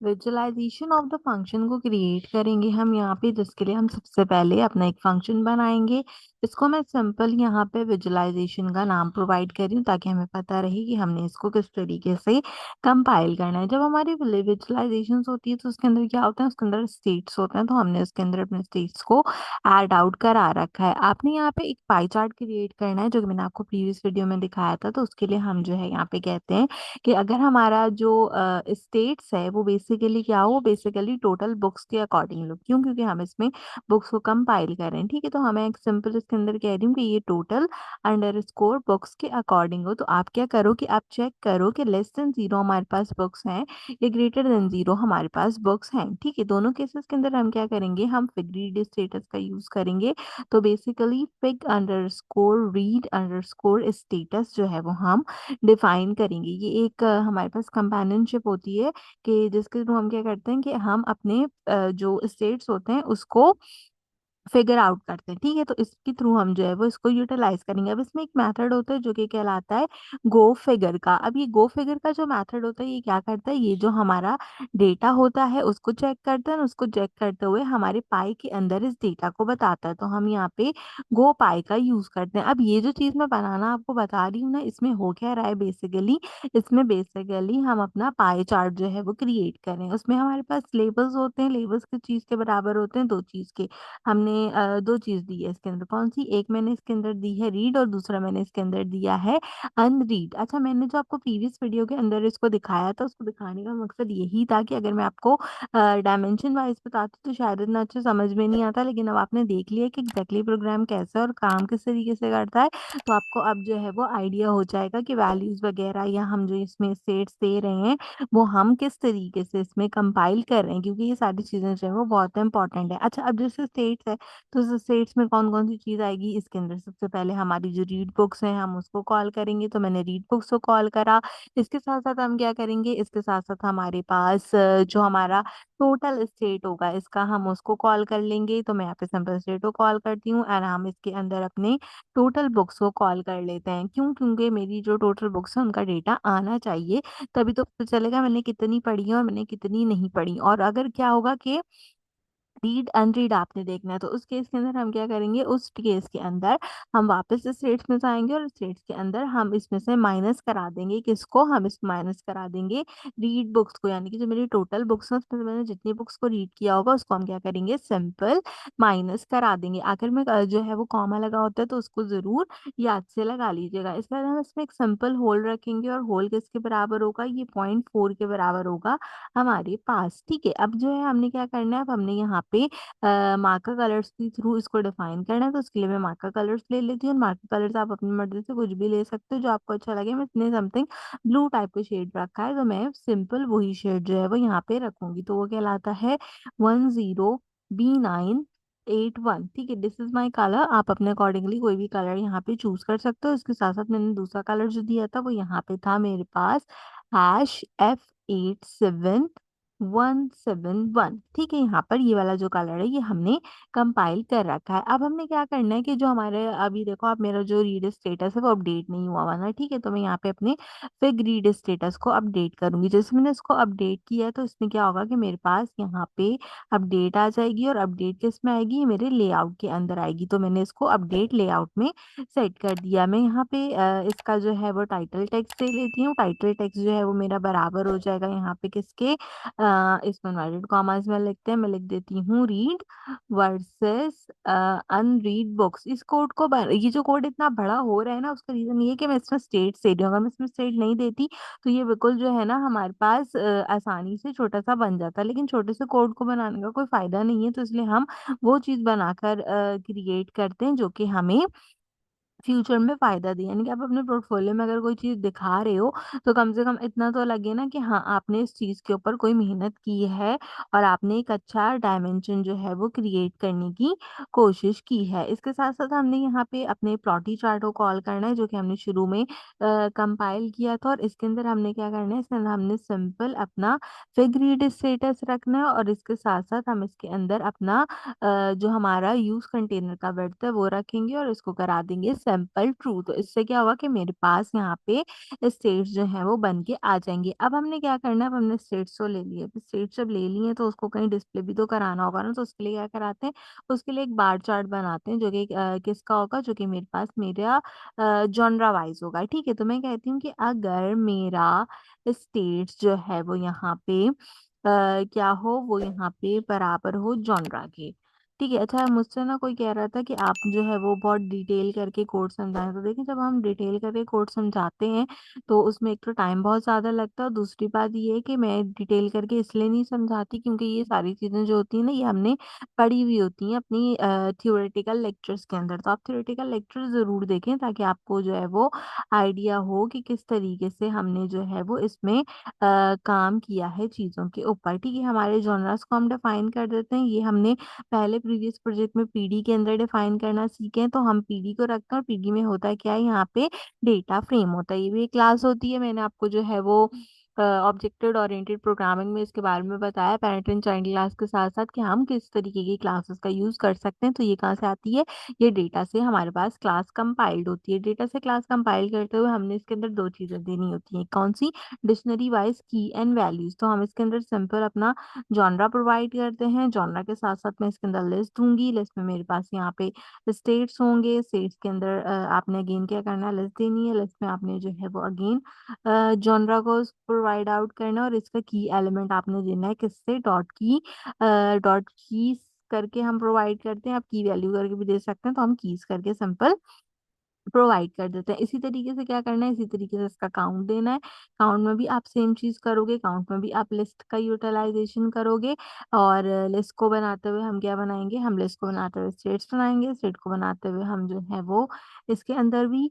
Visualisation of the function को create करेंगे हम यहाँ पे, जिसके लिए हम सबसे पहले अपना एक फंक्शन बनाएंगे। इसको मैं सिंपल यहाँ पे विजुअलाइजेशन का नाम प्रोवाइड कर रही हूँ ताकि हमें पता रहे कि हमने इसको किस तरीके से कंपाइल करना है। जब हमारी विजुअलाइजेशन होती है तो उसके अंदर क्या होता है, उसके अंदर स्टेट्स होते हैं, तो हमने उसके अंदर अपने स्टेट्स को ऐड आउट करा रखा है। आपने यहाँ पे एक पाई चार्ट क्रिएट करना है, जो कि मैंने आपको प्रीवियस वीडियो में दिखाया था। तो उसके लिए हम जो है यहाँ पे कहते हैं कि अगर हमारा जो स्टेट्स है वो बेसिकली क्या हो, बेसिकली टोटल बुक्स के अकॉर्डिंग लो। क्यों? क्योंकि हम इसमें बुक्स को कंपाइल कर रहे हैं। ठीक है, तो हमें एक सिंपल इसके अंदर कह रही हूँ कि ये टोटल अंडर स्कोर बुक्स के अकॉर्डिंग हो। तो आप क्या करो कि आप चेक करो कि लेस देन जीरो हमारे पास बुक्स हैं या ग्रेटर देन जीरो हमारे पास बुक्स हैं। ठीक है, दोनों केसेस के अंदर हम क्या करेंगे, हम फिग रीड स्टेटस का यूज करेंगे। तो basically fig under score read under score status जो है वो हम डिफाइन करेंगे। ये एक हमारे पास कंपेनियनशिप होती है कि जिसके थ्रू हम क्या करते हैं कि हम अपने जो स्टेट्स होते हैं उसको फिगर आउट करते हैं। ठीक है, तो इसके थ्रू हम जो है वो इसको यूटिलाइज करेंगे। अब इसमें एक मेथड होता है जो कि कहलाता है गो फिगर का। अब ये गो फिगर का जो मेथड होता है ये क्या करता है, ये जो हमारा डेटा होता है उसको चेक करता है, उसको चेक करते हुए हमारे पाई के अंदर इस डेटा को बताता है। तो हम यहाँ पे गो पाई का यूज करते हैं। अब ये जो चीज मैं बनाना आपको बता रही हूँ ना, इसमें हो क्या रहा है बेसिकली, इसमें बेसिकली हम अपना पाई चार्ट जो है वो क्रिएट करें। उसमें हमारे पास लेबल्स होते हैं, लेबल्स किस चीज के बराबर होते हैं, दो चीज के। हमने दो चीज दी है इसके अंदर। कौन सी? एक मैंने इसके अंदर दी है रीड और दूसरा मैंने इसके अंदर दिया है अनरीड। अच्छा, मैंने जो आपको प्रीवियस वीडियो के अंदर इसको दिखाया था, उसको दिखाने का मकसद यही था कि अगर मैं आपको डायमेंशन वाइज बताती तो शायद इतना अच्छा समझ में नहीं आता, लेकिन अब आपने देख लिया कि एग्जैक्टली प्रोग्राम कैसा है और काम किस तरीके से करता है। तो आपको अब जो है वो आइडिया हो जाएगा कि वैल्यूज वगैरह या हम जो इसमें स्टेट्स दे रहे हैं वो हम किस तरीके से इसमें कंपाइल कर रहे हैं, क्योंकि ये सारी चीजें जो है वो बहुत इंपॉर्टेंट है। अच्छा, अब जैसे स्टेट्स है तो इस स्टेट्स में कौन कौन सी चीज आएगी, इसके अंदर सबसे पहले हमारी जो रीड बुक्स हैं हम उसको कॉल करेंगे। तो मैंने रीड बुक्स को कॉल करा। इसके साथ साथ हम क्या करेंगे, इसके साथ साथ हमारे पास जो हमारा टोटल स्टेट होगा इसका हम उसको कॉल कर लेंगे। तो मैं यहाँ पे सिंपल स्टेट को कॉल करती हूँ और हम इसके अंदर अपने टोटल बुक्स को कॉल कर लेते हैं। क्यों? क्योंकि मेरी जो टोटल बुक्स है उनका डेटा आना चाहिए, तभी तो पता चलेगा मैंने कितनी पढ़ी है और मैंने कितनी नहीं पढ़ी। और अगर क्या होगा कि रीड अनरीड आपने देखना है, तो उस केस के अंदर हम क्या करेंगे, उस केस के अंदर हम वापस स्टेट्स में जाएंगे और स्टेट्स के अंदर हम इसमें से माइनस करा देंगे। किसको? हम इस माइनस करा देंगे रीड बुक्स को, यानी कि जो मेरी टोटल बुक्स है उसमें से मैंने जितनी बुक्स को रीड किया होगा उसको हम क्या करेंगे, सिंपल माइनस करा देंगे। आखिर में जो है वो कॉमा लगा होता है तो उसको जरूर याद से लगा लीजिएगा। इसके बाद हम इसमें एक सिंपल होल रखेंगे और होल किसके बराबर होगा, ये 0.4 के बराबर होगा हमारे पास। ठीक है, अब जो है हमने क्या करना है, अब हमने यहाँ पे मार्कर कलर्स के थ्रू इसको डिफाइन करना है। तो उसके लिए मैं मार्कर कलर्स ले लेती हूँ। मार्कर कलर्स आप अपनी मर्जी से कुछ भी ले सकते हो जो आपको अच्छा लगे। मैंने समथिंग ब्लू टाइप का शेड रखा है, तो मैं सिंपल वही शेड जो है वो यहाँ पे रखूंगी। तो वो कहलाता है 10B981। ठीक है, दिस इज माई कलर। आप अपने अकॉर्डिंगली कोई भी कलर यहाँ पे चूज कर सकते हो। इसके साथ साथ मैंने दूसरा कलर जो दिया था वो यहाँ पे था मेरे पास H F87 171। ठीक है, यहाँ पर ये वाला जो कलर है ये हमने कंपाइल कर रखा है। अब हमने क्या करना है कि जो हमारे अभी देखो आप, मेरा जो रीड स्टेटस है वो अपडेट नहीं हुआ हुआ ना। ठीक है, तो मैं यहाँ पे अपने फिग रीड स्टेटस को अपडेट करूंगी। जैसे मैंने इसको अपडेट किया है तो इसमें क्या होगा कि मेरे पास यहाँ पे अपडेट आ जाएगी। और अपडेट किस में आएगी, ये मेरे लेआउट के अंदर आएगी। तो मैंने इसको अपडेट लेआउट में सेट कर दिया। मैं यहाँ पे इसका जो है वो टाइटल टेक्स्ट दे लेती हूँ। टाइटल टेक्स्ट जो है वो मेरा बराबर हो जाएगा यहाँ पे किसके, इसमें इनवर्टेड कॉमास में लिखते हैं, मैं लिख देती हूँ रीड वर्सेस अनरीड बुक्स। इस कोड को ये जो कोड इतना बड़ा हो रहा है ना, उसका रीजन ये है कि मैं इसमें स्टेट दे रही हूँ। अगर मैं इसमें स्टेट नहीं देती तो ये बिल्कुल जो है ना हमारे पास आसानी से छोटा सा बन जाता है, लेकिन छोटे से कोड को बनाने का कोई फायदा नहीं है। तो इसलिए हम वो चीज बनाकर क्रिएट करते हैं जो कि हमें फ्यूचर में फायदा दे। यानी कि आप अपने पोर्टफोलियो में अगर कोई चीज दिखा रहे हो तो कम से कम इतना तो लगे ना कि हाँ आपने इस चीज के ऊपर कोई मेहनत की है और आपने एक अच्छा डायमेंशन जो है वो क्रिएट करने की कोशिश की है। इसके साथ साथ हमने यहाँ पे अपने प्लॉटी चार्ट को कॉल करना है, जो कि हमने शुरू में कंपाइल किया था। और इसके अंदर हमने क्या करना है, इसके अंदर हमने सिंपल अपना फिग रीड स्टेटस रखना है और इसके साथ साथ हम इसके अंदर अपना जो हमारा यूज कंटेनर का वर्ड है वो रखेंगे और इसको करा देंगे सिंपल ट्रू। तो इससे क्या होगा कि मेरे पास यहाँ पे स्टेट्स जो है वो बन के आ जाएंगे। अब हमने क्या करना है, अब हमने स्टेट्स तो ले लिए, अब स्टेट्स जब ले लिए तो उसको कहीं डिस्प्ले भी तो कराना होगा ना, तो उसके लिए क्या कराते हैं, उसके लिए एक बार चार्ट बनाते हैं जो कि किसका होगा, जो कि मेरे पास मेरा जॉनरा वाइज होगा। ठीक है, तो मैं कहती हूँ कि अगर मेरा स्टेट्स जो है वो यहाँ पे क्या हो, वो यहाँ पे बराबर हो जॉनरा के। ठीक है, अच्छा मुझसे ना कोई कह रहा था कि आप जो है वो बहुत डिटेल करके कोड समझाएं। तो देखिए, जब हम डिटेल करके कोड समझाते हैं तो उसमें एक तो टाइम बहुत ज़्यादा लगता है, और दूसरी बात ये है कि मैं डिटेल करके इसलिए नहीं समझाती क्योंकि ये सारी चीज़ें जो होती हैं ना, ये हमने पढ़ी हुई होती हैं अपनी थियोरेटिकल लेक्चर्स के अंदर। तो आप थियोरेटिकल लेक्चर ज़रूर देखें ताकि आपको जो है वो आइडिया हो कि किस तरीके से हमने जो है वो इसमें काम किया है चीज़ों के ऊपर। ठीक है, हमारे जॉनर्स को हम डिफाइन कर देते हैं। ये हमने पहले प्रीवियस प्रोजेक्ट में पीडी के अंदर डिफाइन करना सीखे हैं, तो हम पीडी को रखते हैं। और पीडी में होता है क्या है, यहाँ पे डेटा फ्रेम होता है, ये भी एक क्लास होती है। मैंने आपको जो है वो ऑब्जेक्ट ओरिएंटेड प्रोग्रामिंग में इसके बारे में बताया, पेरेंट एंड चाइल्ड क्लास के साथ साथ, कि हम किस तरीके की क्लासेस का यूज कर सकते हैं। तो ये कहाँ से आती है, ये डेटा से हमारे पास क्लास कंपाइल्ड होती है। डेटा से क्लास कंपाइल करते हुए हमने इसके अंदर दो चीजें देनी होती हैं, कौन सी, डिक्शनरी वाइज की एंड वैल्यूज। तो हम इसके अंदर सिंपल अपना जॉनरा प्रोवाइड करते हैं, जॉनरा के साथ साथ मैं इसके अंदर लिस्ट दूंगी। लिस्ट में मेरे पास यहाँ पे स्टेट्स होंगे, स्टेट्स के अंदर आपने अगेन क्या करना है, लिस्ट देनी है। लिस्ट में आपने जो है वो अगेन जॉनरा को प्रोवाइड आउट करना है, और इसका की एलिमेंट आपने देना है किससे, डॉट की करके हम प्रोवाइड करते हैं। आप की वैल्यू करके भी दे सकते हैं, तो हम कीज करके सिंपल प्रोवाइड कर देते हैं। इसी तरीके से क्या करना है, इसी तरीके से इसका काउंट देना है। काउंट में भी आप सेम चीज करोगे, काउंट में भी आप लिस्ट का यूटिलाइजेशन करोगे। और लिस्ट को बनाते हुए हम क्या बनाएंगे, हम लिस्ट को बनाते हुए स्टेट्स बनाएंगे, स्टेट को बनाते हुए हम जो है वो इसके अंदर भी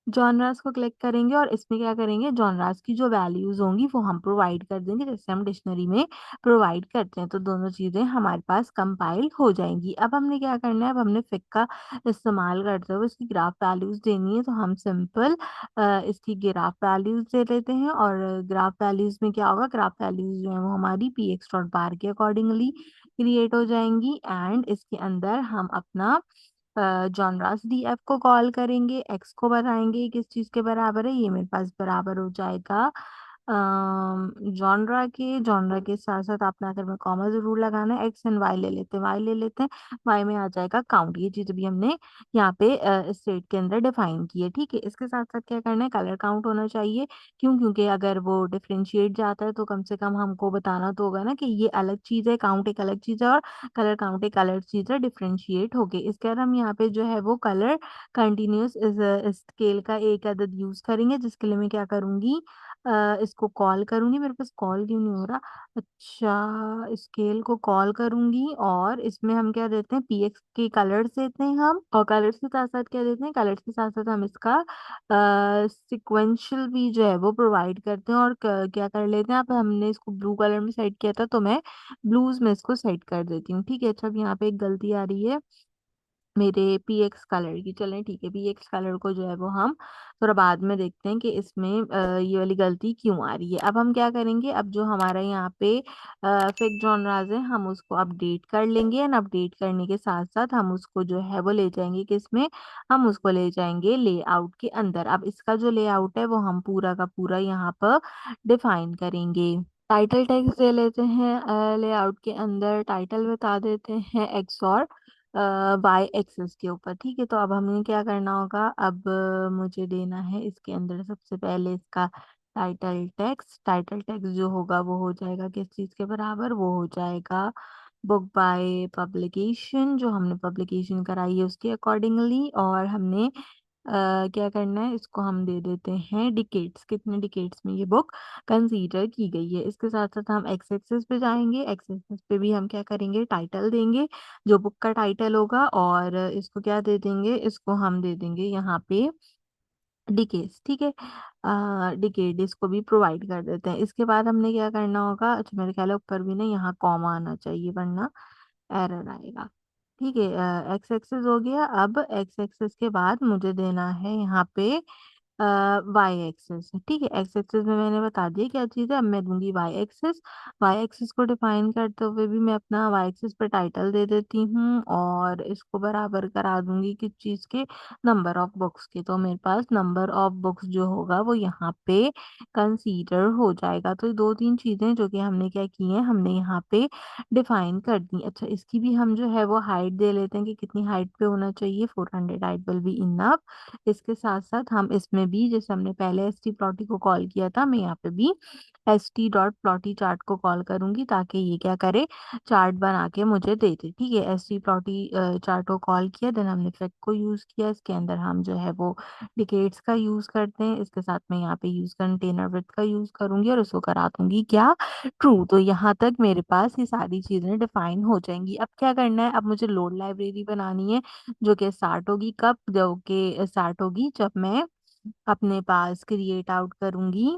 जॉनरास को क्लिक करेंगे, और इसमें क्या करेंगे, जॉनरास की जो वैल्यूज होंगी वो हम प्रोवाइड कर देंगे जैसे हम डिक्शनरी में प्रोवाइड करते हैं। तो दोनों चीजें हमारे पास कंपाइल हो जाएंगी। अब हमने क्या करना है, अब हमने फिक का इस्तेमाल करते हुए इसकी ग्राफ वैल्यूज देनी है। तो हम सिंपल इसकी ग्राफ वैल्यूज दे लेते हैं, और ग्राफ वैल्यूज में क्या होगा, ग्राफ वैल्यूज जो है वो हमारी पी एक्स डॉट बार के अकॉर्डिंगली क्रिएट हो जाएंगी। एंड इसके अंदर हम अपना जॉनरास डी एफ को कॉल करेंगे, एक्स को बताएंगे किस चीज के बराबर है, ये मेरे पास बराबर हो जाएगा जॉनरा के साथ साथ आपने अगर में कॉमा जरूर लगाना है, एक्स एंड वाई ले लेते हैं, वाई ले लेते हैं, वाई में आ जाएगा काउंट। ये चीज भी हमने यहाँ पे स्टेट के अंदर डिफाइन की है। ठीक है, इसके साथ साथ क्या करना है, कलर काउंट होना चाहिए। क्यों, क्योंकि अगर वो डिफरेंशिएट जाता है तो कम से कम हमको बताना तो होगा ना कि ये अलग चीज है, काउंट एक अलग चीज है, और कलर काउंट एक अलग चीज है, डिफरेंशिएट हो गए। इसके बाद हम यहाँ पे जो है वो कलर कंटिन्यूस इस स्केल का एक अदद यूज करेंगे, जिसके लिए मैं क्या करूंगी, इसको कॉल करूंगी। मेरे पास कॉल क्यों नहीं हो रहा, अच्छा स्केल को कॉल करूंगी, और इसमें हम क्या देते हैं, पीएक्स के कलर्स देते हैं हम, और कलर्स के साथ साथ क्या देते हैं, कलर्स के साथ साथ हम इसका सिक्वेंशियल भी जो है वो प्रोवाइड करते हैं। और क्या कर लेते हैं, अब हमने इसको ब्लू कलर में सेट किया था, तो मैं ब्लूज में इसको सेट कर देती हूँ। ठीक है, अच्छा अब यहाँ पे एक गलती आ रही है मेरे पी एक्स कलर की, चलें ठीक है, पी एक्स कलर को जो है वो हम थोड़ा बाद में देखते हैं कि इसमें ये वाली गलती क्यों आ रही है। अब हम क्या करेंगे, अब जो हमारा यहाँ पे फिक जॉनराज है हम उसको अपडेट कर लेंगे, एंड अपडेट करने के साथ साथ हम उसको जो है वो ले जाएंगे किसमें, हम उसको ले जाएंगे लेआउट के अंदर। अब इसका जो लेआउट है वो हम पूरा का पूरा यहाँ पर डिफाइन करेंगे। टाइटल टेक्स्ट दे लेते हैं लेआउट के अंदर, टाइटल बता देते हैं एक्स और वाई एक्सेस के ऊपर। ठीक है, तो अब हमें क्या करना होगा, अब मुझे देना है इसके अंदर सबसे पहले इसका टाइटल टेक्स्ट। टाइटल टेक्स्ट जो होगा वो हो जाएगा किस चीज़ के बराबर, वो हो जाएगा बुक बाय पब्लिकेशन, जो हमने पब्लिकेशन कराई है उसके अकॉर्डिंगली। और हमने क्या करना है, इसको हम दे देते हैं डिकेट्स, कितने डिकेट्स में ये बुक कंसीडर की गई है। इसके साथ साथ हम एक्स एक्सेस पे जाएंगे, एक्स एक्सेस पे भी हम क्या करेंगे, टाइटल देंगे, जो बुक का टाइटल होगा, और इसको क्या दे देंगे, इसको हम दे देंगे यहाँ पे डिकेट्स। ठीक है, डिकेट इसको भी प्रोवाइड कर देते हैं। इसके बाद हमने क्या करना होगा, अच्छा मेरे ख्याल है ऊपर भी ना यहाँ कॉमा आना चाहिए वरना एरर आएगा। ठीक है, एक्स एक्सेस हो गया। अब एक्स एक्सेस के बाद मुझे देना है यहाँ पे वाई एक्सिस। ठीक है, एक्स एक्सिस में मैंने बता दिया क्या चीज़ है। अब मैं दूंगी वाई एक्सिस। वाई एक्सिस को डिफाइन करते हुए भी मैं अपना वाई एक्सिस पे टाइटल दे देती हूँ और इसको बराबर करा दूंगी किस चीज़ के, नंबर ऑफ बुक्स के। तो मेरे पास नंबर ऑफ बुक्स जो होगा वो यहाँ पे कंसीडर हो जाएगा। तो ये दो तीन चीज़ें जो कि हमने क्या की हैं, हमने यहाँ पे डिफाइन कर दी। अच्छा, इसकी भी हम जो है वो हाइट दे लेते हैं कि कितनी हाइट पे होना चाहिए। 400 हाइट विल बी इनफ। इसके साथ साथ हम इसमें भी, जैसे हमने पहले एस टी प्लॉटी को कॉल किया था, मैं यहाँ पे भी एस टी डॉट प्लॉटी चार्ट को कॉल करूंगी ताकि ये क्या करे, चार्ट बना के मुझे दे दे। ठीक है, एस टी प्लॉटी चार्ट को कॉल किया, देन हमने फैक्ट को यूज किया। इसके अंदर हम जो है वो डिकेट्स का यूज करते हैं। इसके साथ मैं यहाँ पे यूज कंटेनर विड्थ का यूज करूंगी और उसको करा दूंगी क्या, ट्रू। तो यहाँ तक मेरे पास ये सारी चीजें डिफाइन हो जाएंगी। अब क्या करना है, अब मुझे लोड लाइब्रेरी बनानी है जो कि स्टार्ट होगी कब, जो कि स्टार्ट होगी जब मैं अपने पास क्रिएट आउट करूंगी।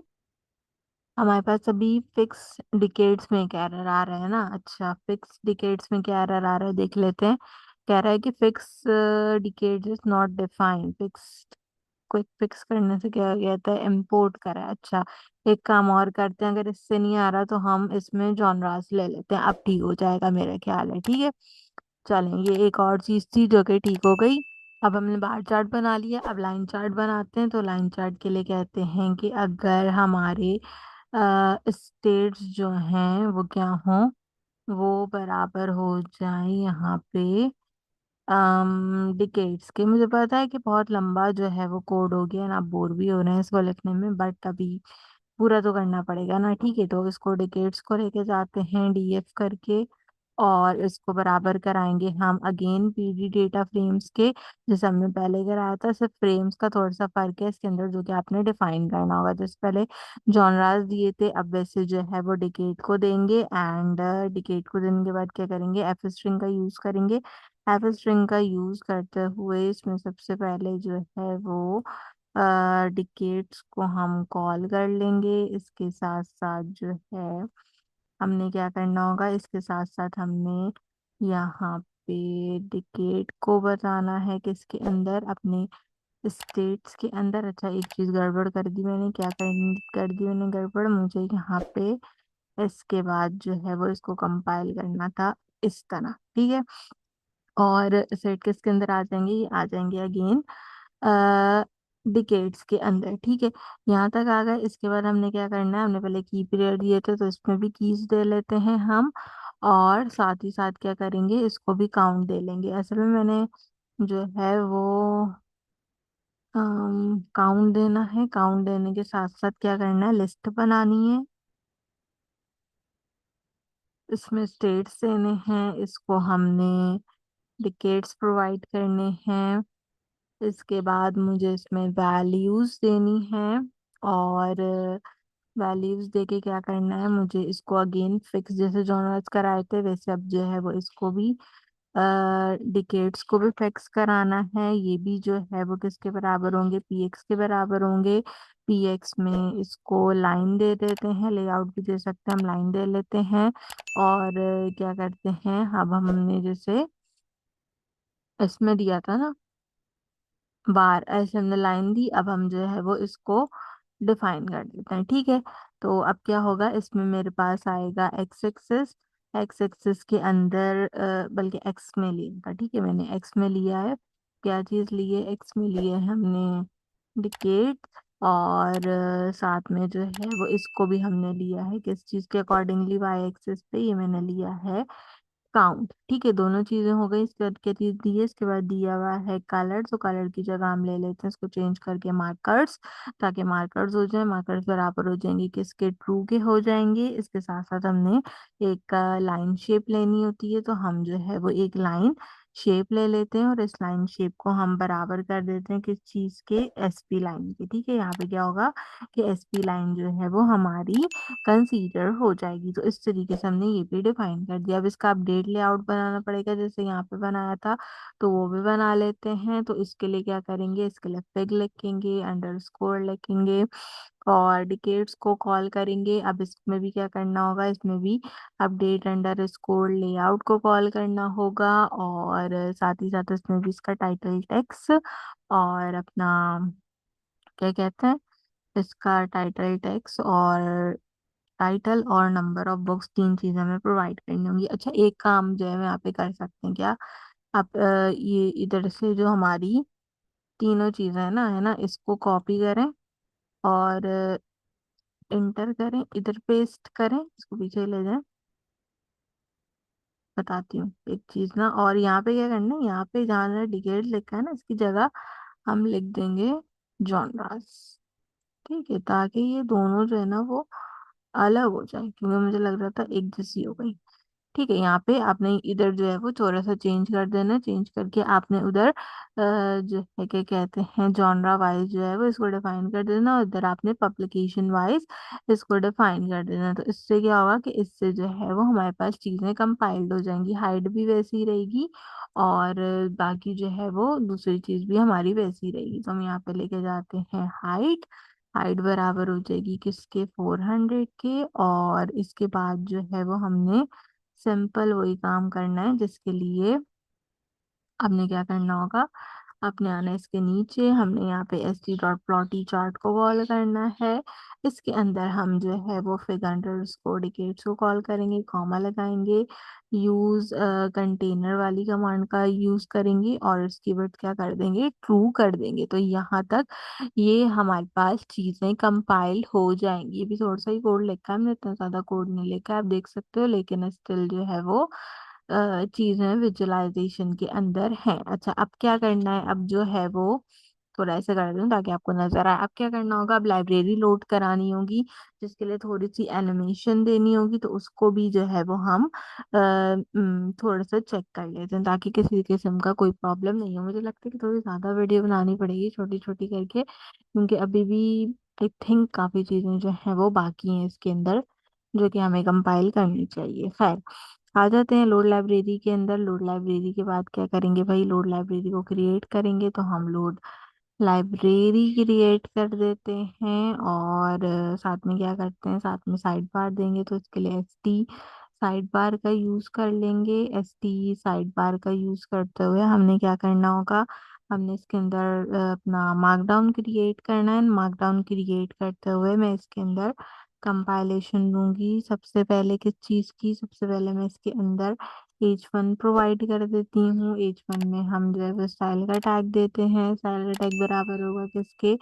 हमारे पास अभी फिक्स डिकेड्स में क्या एरर आ रहा है ना। अच्छा, फिक्स डिकेड्स में क्या एरर आ रहा है देख लेते हैं। कह रहा है कि fix decades is not defined. Fix, quick fix करने से क्या कहता है, इम्पोर्ट करा है। अच्छा, एक काम और करते हैं, अगर इससे नहीं आ रहा तो हम इसमें जॉनरास ले लेते हैं। अब ठीक हो जाएगा मेरा ख्याल है। ठीक है, चलें, ये एक और चीज थी जो कि ठीक हो गई। अब हमने बार चार्ट बना लिया, अब लाइन चार्ट बनाते हैं। तो लाइन चार्ट के लिए कहते हैं कि अगर हमारे स्टेट्स जो हैं वो क्या हों, वो बराबर हो जाए यहाँ पे डिकेट्स के। मुझे पता है कि बहुत लंबा जो है वो कोड हो गया ना, आप बोर भी हो रहे हैं इसको लिखने में, बट अभी पूरा तो करना पड़ेगा ना। ठीक है, तो इसको डिकेट्स को लेके जाते हैं डीएफ करके और इसको बराबर कराएंगे हम अगेन पीडी डेटा फ्रेम्स के, जैसे हमने पहले कराया था। सिर्फ फ्रेम्स का थोड़ा सा फर्क है इसके अंदर जो कि आपने डिफाइन करना होगा। जैसे पहले जॉनरास दिए थे, अब वैसे जो है वो डिकेट को देंगे। एंड डिकेट को देने के बाद क्या करेंगे, एफ स्ट्रिंग का यूज करेंगे। एफ स्ट्रिंग का यूज करते हुए इसमें सबसे पहले जो है वो डिकेट्स को हम कॉल कर लेंगे। इसके साथ साथ जो है हमने क्या करना होगा, इसके साथ साथ हमने यहाँ पे डिकेट को बताना है किसके अंदर, अपने स्टेट्स के अंदर। अच्छा, एक चीज गड़बड़ कर दी मैंने, क्या कर दी मैंने गड़बड़, मुझे यहाँ पे इसके बाद जो है वो इसको कंपाइल करना था इस तरह। ठीक है, और सेट किसके अंदर आ जाएंगे, ये आ जाएंगे अगेन डिकेट्स के अंदर। ठीक है, यहाँ तक आ गए। इसके बाद हमने क्या करना है, हमने पहले की पीरियड दिए थे तो इसमें भी कीज दे लेते हैं हम, और साथ ही साथ क्या करेंगे, इसको भी काउंट दे लेंगे। असल में मैंने जो है वो काउंट देना है, काउंट देने के साथ साथ क्या करना है, लिस्ट बनानी है। इसमें स्टेट्स देने हैं, इसको हमने डिकेट्स प्रोवाइड करने हैं। इसके बाद मुझे इसमें वैल्यूज देनी है, और वैल्यूज देके क्या करना है, मुझे इसको अगेन फिक्स, जैसे जॉनर्स कराए थे वैसे अब जो है वो इसको भी डिकेट्स को भी फिक्स कराना है। ये भी जो है वो किसके बराबर होंगे, पीएक्स के बराबर होंगे। पीएक्स में इसको लाइन दे देते हैं, लेआउट भी दे सकते हैं, हम लाइन दे लेते हैं। और क्या करते हैं, अब हमने जैसे इसमें दिया था ना बार, ऐसे हमने लाइन दी, अब हम जो है वो इसको डिफाइन कर देते हैं। ठीक है, तो अब क्या होगा, इसमें मेरे पास आएगा एक्स एक्सिस। एक्स एक्सिस के अंदर बल्कि एक्स में लिया था। ठीक है, मैंने एक्स में लिया है, क्या चीज़ लिए, एक्स में लिए हमने डिकेट। और साथ में जो है वो इसको भी हमने लिया है किस चीज़ के अकॉर्डिंगली, वाई एक्सिस पे ये मैंने लिया है काउंट। ठीक है, दोनों चीजें हो गई। इसके बाद क्या चीज दी है, इसके बाद दिया हुआ है कलर। तो कलर की जगह हम ले लेते हैं इसको चेंज करके मार्कर्स, ताकि मार्कर्स हो जाए। मार्कर्स बराबर हो जाएंगे किसके, ट्रू के हो जाएंगे। इसके साथ साथ हमने एक लाइन शेप लेनी होती है, तो हम जो है वो एक लाइन शेप ले लेते हैं और इस लाइन शेप को हम बराबर कर देते हैं किस चीज के, एसपी लाइन के। ठीक है, यहाँ पे क्या होगा कि एसपी लाइन जो है वो हमारी कंसीडर हो जाएगी। तो इस तरीके से हमने ये भी डिफाइन कर दिया। अब इसका अपडेट लेआउट बनाना पड़ेगा, जैसे यहाँ पे बनाया था तो वो भी बना लेते हैं। तो इसके लिए क्या करेंगे, इसके लिए फिग लिखेंगे, अंडरस्कोर लिखेंगे और डिकेट्स को कॉल करेंगे। अब इसमें भी क्या करना होगा, इसमें भी अपडेट अंडरस्कोर लेआउट को कॉल करना होगा, और साथ ही साथ इसमें भी इसका टाइटल टेक्स्ट और अपना क्या कहते हैं, इसका टाइटल टेक्स्ट और टाइटल और नंबर ऑफ बुक्स, तीन चीजें हमें प्रोवाइड करनी होंगी। अच्छा, एक काम जो है हम यहाँ पे कर सकते हैं क्या, आप ये इधर से जो हमारी तीनों चीजें हैं ना, है ना, इसको कॉपी करें और इंटर करें, इधर पेस्ट करें, इसको पीछे ले जाएं। बताती हूँ एक चीज ना, और यहाँ पे क्या करना है, यहाँ पे जहाँ डिकेट लिखा है ना, इसकी जगह हम लिख देंगे जॉनरास। ठीक है, ताकि ये दोनों जो है ना वो अलग हो जाए, क्योंकि मुझे लग रहा था एक जैसी हो गई। ठीक है, यहाँ पे आपने इधर जो है वो थोड़ा सा चेंज कर देना, चेंज करके आपने उधर जो है क्या कहते हैं जॉनरा वाइज जो है वो इसको डिफाइन कर देना, और इधर आपने पब्लिकेशन वाइज इसको डिफाइन कर देना। तो इससे क्या होगा कि इससे जो है वो हमारे पास चीज़ें कंपाइल्ड हो जाएंगी, हाइट भी वैसी ही रहेगी, और बाकी जो है वो दूसरी चीज़ भी हमारी वैसी ही रहेगी। तो हम यहाँ पे लेके जाते हैं हाइट, हाइट बराबर हो जाएगी किसके, 400 के, और इसके बाद जो है वो हमने सिंपल वही काम करना है जिसके लिए आपने क्या करना होगा, आपने आना है इसके नीचे, हमने यहाँ पे एस टी डॉट प्लॉटी चार्ट को कॉल करना है। इसके अंदर हम जो है वो फिग अंडरस्कोर डिकेट्स को कॉल करेंगे, कॉमा लगाएंगे, यूज कंटेनर वाली कमांड का यूज करेंगे, और इसकी विड्थ क्या कर देंगे, ट्रू कर देंगे। तो यहाँ तक ये हमारे पास चीजें कंपाइल हो जाएंगी। ये भी थोड़ा सा ही कोड लिखा है, हमने इतना ज्यादा कोड नहीं लिखा है, आप देख सकते हो, लेकिन स्टिल जो है वो चीजें विजुअलाइजेशन के अंदर हैं। अच्छा, अब क्या करना है, अब जो है वो थोड़ा ऐसे कर दूं ताकि आपको नजर आए। अब क्या करना होगा, अब लाइब्रेरी लोड करानी होगी, जिसके लिए थोड़ी सी एनिमेशन देनी होगी, तो उसको भी जो है वो हम थोड़ा सा चेक कर लेते हैं, ताकि किसी किस्म का कोई प्रॉब्लम नहीं हो। मुझे लगता है कि थोड़ी ज्यादा वीडियो बनानी पड़ेगी छोटी छोटी करके, क्योंकि अभी भी आई थिंक काफी चीजें जो है वो बाकी हैं इसके अंदर, जो कि हमें कंपाइल करनी चाहिए। खैर, आ जाते हैं लोड लाइब्रेरी के अंदर। लोड लाइब्रेरी के बाद क्या करेंगे भाई, लोड लाइब्रेरी को क्रिएट करेंगे, तो हम लोड लाइब्रेरी क्रिएट कर देते हैं, और साथ में क्या करते हैं, साथ में साइड बार देंगे, तो इसके लिए एस टी साइड बार का यूज कर लेंगे। एस टी साइड बार का यूज करते हुए हमने क्या करना होगा, हमने इसके अंदर अपना मार्कडाउन क्रिएट करना है। मार्कडाउन क्रिएट करते हुए मैं इसके अंदर कंपाइलेशन दूंगी सबसे पहले किस चीज़ की, सबसे पहले मैं इसके अंदर H1 प्रोवाइड कर देती हूँ। H1 में हम जो है वो स्टाइल का टैग देते हैं, स्टाइल का टैग बराबर होगा किसके,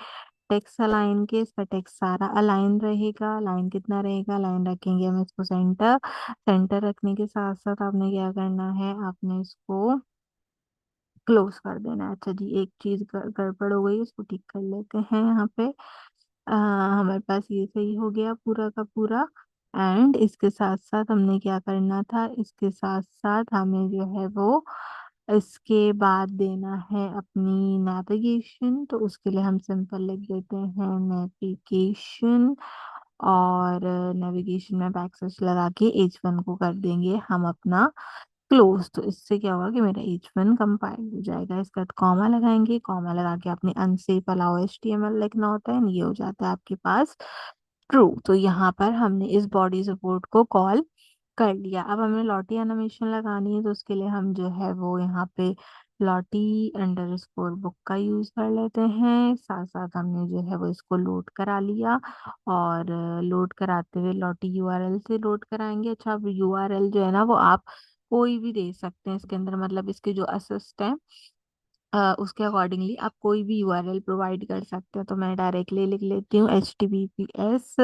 टेक्स्ट अलाइन के। इसका टेक्स्ट सारा अलाइन रहेगा, लाइन कितना रहेगा, लाइन रखेंगे हम इसको सेंटर। सेंटर रखने के साथ साथ आपने क्या करना है, आपने इसको क्लोज कर देना है। अच्छा जी, एक चीज गड़बड़ हो गई, उसको ठीक कर लेते हैं यहाँ पे। हमारे पास ये सही हो गया पूरा का पूरा। एंड इसके साथ साथ हमने क्या करना था, इसके साथ साथ हमें जो है वो इसके बाद देना है अपनी नेविगेशन, तो उसके लिए हम सिंपल लिख देते हैं नेविगेशन, और नेविगेशन में बैकस्लैश लगा के H1 को कर देंगे हम अपना क्लोज। तो इससे क्या होगा कि मेरा H1 कंपाइल हो जाएगा। इसका कॉमा लगाएंगे, कॉमा लगा के आपने अनसेफ अलाउ HTML लिखना होता है, ये हो जाता है आपके पास ट्रू। तो यहाँ पर हमने इस बॉडी सपोर्ट को कॉल कर लिया। अब हमें लॉटी एनिमेशन लगानी है, तो उसके लिए हम जो है वो यहाँ पे लॉटी अंडरस्कोर बुक का यूज कर लेते हैं। साथ साथ हमने जो है वो इसको लोड करा लिया, और लोड कराते हुए लॉटी यूआरएल से लोड कराएंगे। अच्छा, अब यूआरएल जो है ना वो आप कोई भी दे सकते हैं इसके अंदर, मतलब इसके जो असिस्ट हैं उसके अकॉर्डिंगली आप कोई भी यूआरएल प्रोवाइड कर सकते हो। तो मैं डायरेक्टली लिख लेती हूँ HTTPS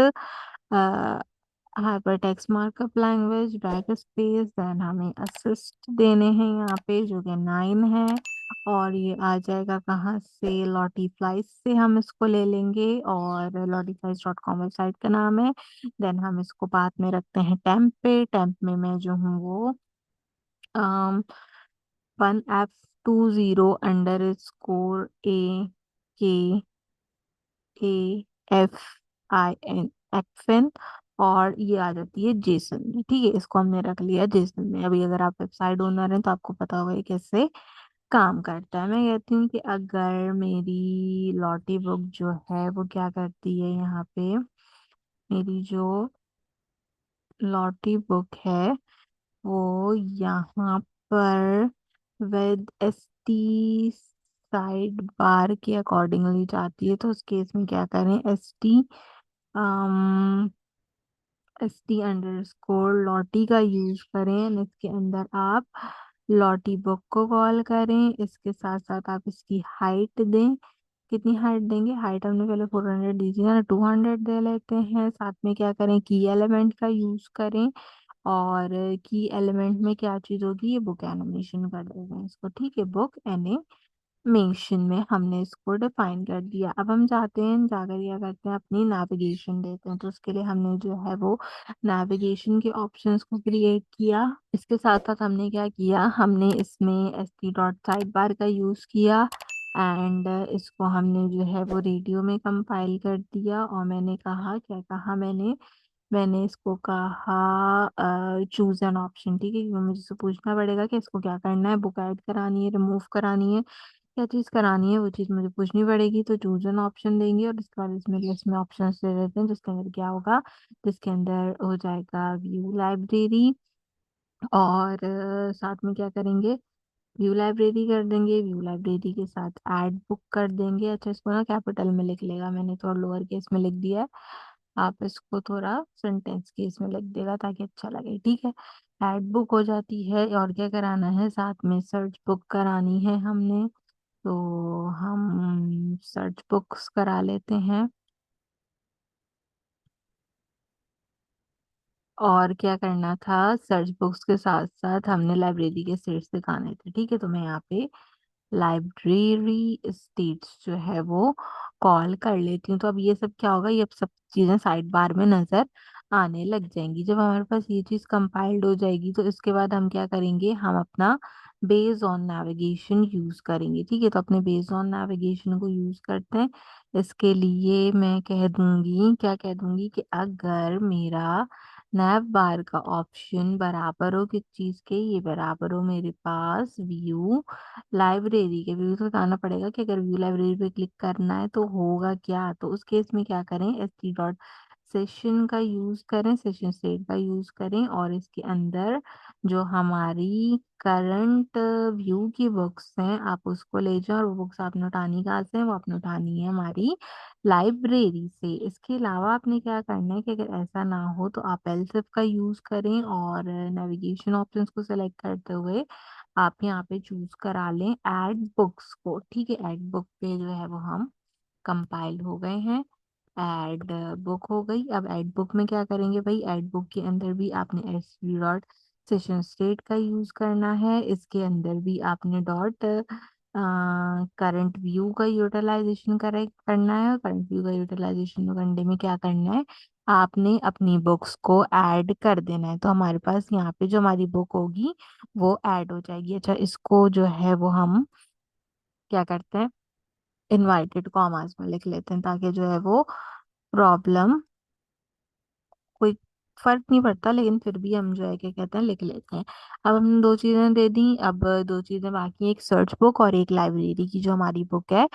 hypertext markup language back space, then हमें असिस्ट देने हैं यहाँ पे जो कि 9 है, और ये आ जाएगा कहाँ से, लॉटी फ्लाइज से हम इसको ले लेंगे, और lottiflies.com वेबसाइट का नाम है। देन हम इसको बाद में रखते हैं टेम्प पे, टेम्प में मैं जो हूँ वो 1F20 _A_K_A_F_I_N और ये आ जाती है जेसन में। ठीक है, इसको हमने रख लिया जेसन में। अभी अगर आप वेबसाइट ओनर हैं तो आपको पता होगा ये कैसे काम करता है। मैं कहती हूँ कि अगर मेरी लॉटी बुक जो है वो क्या करती है, यहाँ पे मेरी जो लॉटी बुक है वो यहाँ पर with S T side bar के अकॉर्डिंगली जाती है, तो उस केस में क्या करें, ST_अंडरस्कोर लॉटी का यूज करें and इसके अंदर आप लॉटी बुक को कॉल करें। इसके साथ साथ आप इसकी हाइट दें। कितनी हाइट देंगे, हाइट हमने पहले 400 दी थी ना, 200 दे लेते हैं। साथ में क्या करें, की एलिमेंट का यूज करें। और की एलिमेंट में क्या चीज होगी, ये बुक एनिमेशन कर देंगे इसको, ठीक है। बुक मेंशन में हमने इसको डिफाइन कर दिया। अब हम जाते हैं, जाकर क्या करते हैं, अपनी नेविगेशन देते हैं। तो उसके लिए हमने जो है वो नेविगेशन के ऑप्शंस को क्रिएट किया। इसके साथ साथ हमने क्या किया, हमने इसमें st.sidebar का यूज़ किया। एंड इसको हमने जो है वो रेडियो में कंपाइल कर दिया। और मैंने कहा, क्या कहा मैंने मैंने इसको कहा चूज एन ऑप्शन, ठीक है, क्योंकि मुझे से पूछना पड़ेगा कि इसको क्या करना है, बुक ऐड करानी है, रिमूव करानी है, क्या चीज़ करानी है, वो चीज़ मुझे पूछनी पड़ेगी। तो चूज एन ऑप्शन देंगे और इसके बाद इसमें लिस्ट में ऑप्शन दे देते हैं, जिसके अंदर क्या होगा, जिसके अंदर हो जाएगा व्यू लाइब्रेरी। और साथ में क्या करेंगे, व्यू लाइब्रेरी कर देंगे। व्यू लाइब्रेरी के साथ ऐड बुक कर देंगे। अच्छा, इसको ना कैपिटल में लिख लेगा, मैंने थोड़ा लोअर केस में लिख दिया है, आप इसको थोड़ा सेंटेंस केस में लिख देगा ताकि अच्छा लगे, ठीक है। ऐड बुक हो जाती है। और क्या कराना है, साथ में सर्च बुक करानी है हमने। तो हम सर्च बुक्स करा लेते हैं। और क्या करना था, सर्च बुक्स के साथ साथ हमने लाइब्रेरी के सेट्स दिखाने थे, ठीक है। तो मैं यहाँ पे लाइब्रेरी स्टेट्स जो है वो कॉल कर लेती हूँ। तो अब ये सब क्या होगा, ये अब सब चीज़ें साइड बार में नज़र आने लग जाएंगी। जब हमारे पास ये चीज़ कंपाइल्ड हो जाएगी, तो इसके बाद हम क्या करेंगे, हम अपना बेस्ड ऑन नेविगेशन यूज़ करेंगे, ठीक है। तो अपने बेस्ड ऑन नेविगेशन को यूज़ करते हैं। इसके लिए मैं कह दूंगी, क्या कह दूंगी, कि अगर मेरा नैव बार का ऑप्शन बराबर हो किस चीज़ के, ये बराबर हो मेरे पास व्यू लाइब्रेरी के। व्यू तो बताना पड़ेगा कि अगर व्यू लाइब्रेरी पे क्लिक करना है तो होगा क्या। तो उस केस में क्या करें, st.session का यूज करें, सेशन स्टेट का यूज करें। और इसके अंदर जो हमारी करंट व्यू की बुक्स हैं, आप उसको ले जाओ। और वो बुक्स आपने उठानी कहाँ से, वो आपने उठानी है हमारी लाइब्रेरी से। इसके अलावा आपने क्या करना है कि अगर ऐसा ना हो तो आप एलसिफ का यूज करें। और नेविगेशन ऑप्शंस को सेलेक्ट करते हुए आप यहाँ पे चूज करा लें एड बुक्स को, ठीक है। एड बुक पे जो है वो हम कंपाइल हो गए हैं। एड बुक हो गई। अब एड बुक में क्या करेंगे भाई, एड बुक के अंदर भी आपने sv.session state का यूज करना है। इसके अंदर भी आपने डॉट करंट व्यू का यूटिलाइजेशन करेक्ट करना है। और करंट व्यू का यूटिलाइजेशन करने में क्या करना है, आपने अपनी बुक्स को ऐड कर देना है। तो हमारे पास यहाँ पे जो हमारी बुक होगी वो ऐड हो जाएगी। अच्छा, इसको जो है वो हम क्या करते हैं, इनवर्टेड कॉमास में लिख लेते हैं, ताकि जो है वो प्रॉब्लम, कोई फर्क नहीं पड़ता, लेकिन फिर भी हम जो है क्या कहते हैं, लिख लेते हैं। अब हमने दो चीजें दे दी, अब दो चीजें बाकी हैं, एक सर्च बुक और एक लाइब्रेरी की जो हमारी बुक है,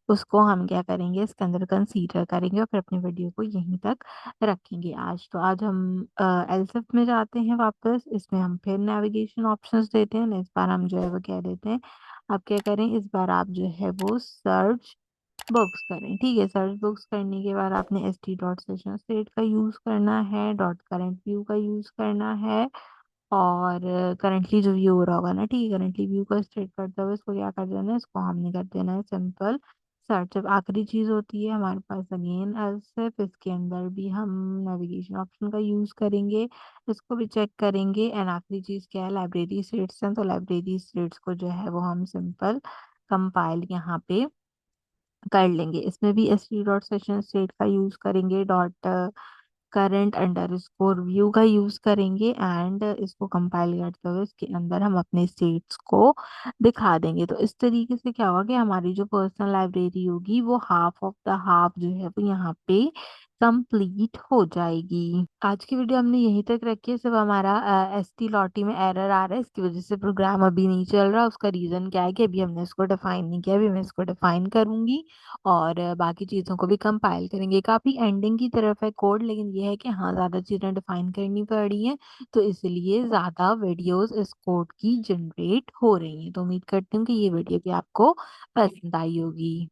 उसको हम क्या करेंगे, इसके अंदर कंसीडर करेंगे और फिर अपनी वीडियो को यहीं तक रखेंगे आज। तो आज हम एलसेफ में जाते हैं वापस। इसमें हम फिर नेविगेशन ऑप्शंस देते हैं। इस बार हम जो है वो कह देते हैं, आप क्या करें, इस बार आप जो है वो सर्च बुक्स करें, ठीक है। सर्च बुक्स करने के बाद आपने st.session state का यूज करना है, डॉट करंट व्यू का यूज करना है। और करंटली जो व्यू हो रहा होगा ना, ठीक है, करंटली व्यू को स्टेट करते हुए इसको क्या कर देना है, इसको हमने कर देना है सिंपल सर्च। अब आखिरी चीज होती है हमारे पास अगेन एलसेफ, इसके अंदर भी हम नेविगेशन ऑप्शन का यूज करेंगे, इसको भी चेक करेंगे। एंड आखिरी चीज क्या है, लाइब्रेरी स्टेट्स हैं, तो लाइब्रेरी स्टेट्स को जो है वो हम सिंपल कंपाइल यहाँ पे कर लेंगे। इसमें भी st.session state का यूज करेंगे, डॉट करंट अंडरस्कोर व्यू का यूज करेंगे। एंड इसको कंपाइल करते हुए इसके अंदर हम अपने स्टेट्स को दिखा देंगे। तो इस तरीके से क्या होगा कि हमारी जो पर्सनल लाइब्रेरी होगी वो हाफ ऑफ द हाफ जो है वो यहाँ पे कंप्लीट हो जाएगी। आज की वीडियो हमने यहीं तक रखी है। सिर्फ हमारा एसटी लॉटी में एरर आ रहा है, इसकी वजह से प्रोग्राम अभी नहीं चल रहा। उसका रीजन क्या है कि अभी हमने इसको डिफाइन नहीं किया। अभी मैं इसको डिफाइन करूंगी और बाकी चीज़ों को भी कंपाइल करेंगे। काफ़ी एंडिंग की तरफ है कोड, लेकिन ये है कि हाँ, ज़्यादा चीज़ें डिफाइन करनी पड़ी हैं, तो इसलिए ज़्यादा वीडियोस इस कोड की जनरेट हो रही हैं। तो उम्मीद करती हूँ कि ये वीडियो भी आपको पसंद आई होगी।